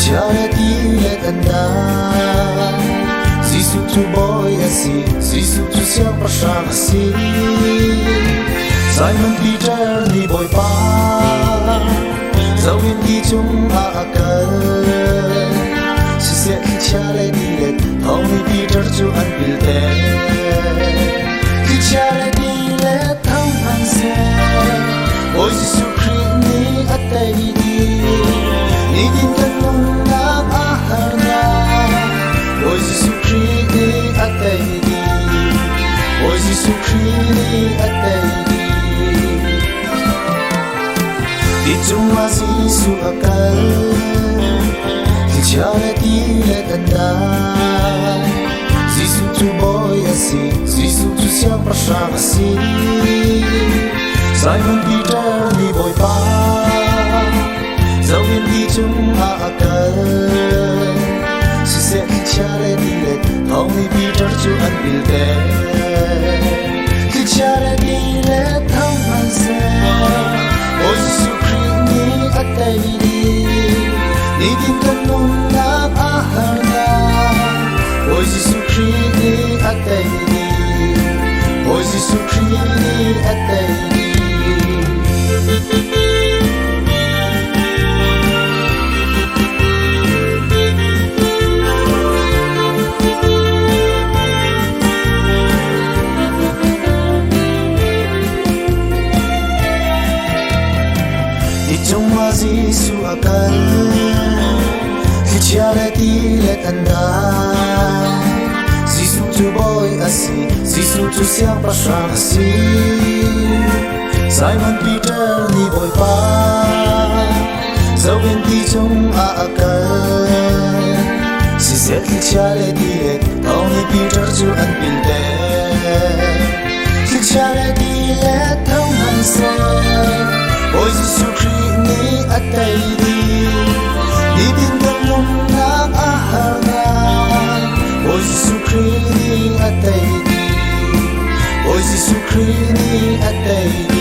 Charity let anda Sisu tu boy asi Sisu tu siang pasang asi Simon Peter ni boy pa Zawin di chung aakal Si siya ki charity let Tommy Peter chu an pilte Ki charity let Thong han se Boy Sisu Christ ni atay di Nidin kan mong nag-ahar na Boy Sisu Christ ni atay di Boy Sisu Christ ni atay di Di chung ma Sisu akal Ki charity let anda Sisu tu boy asi Sisu tu siang pasang asi Simon Peter ni boy pa Zawin di chung aakal Si se ki charity let Tommy Peter chu an pilte Ki charity let Thong han se Boy Sisu Christ ni atay di Nidin kan mong nag-ahar na Boy Sisu Christ ni atay di Boy Sisu Christ ni atay di Chung ma Sisu akal Ki charity let anda Sisu tu boy asi Sisu tu siang pasang asi Simon Peter ni boy pa Zawin di chung aakal Si siya ki charity let Tommy Peter chu an pilte Ki charity let Thong han se Boy Sisu Christ ni atay di Nidin kan mong nag-ahar na Boy Sisu Christ ni atay di Boy Sisu Christ ni atay di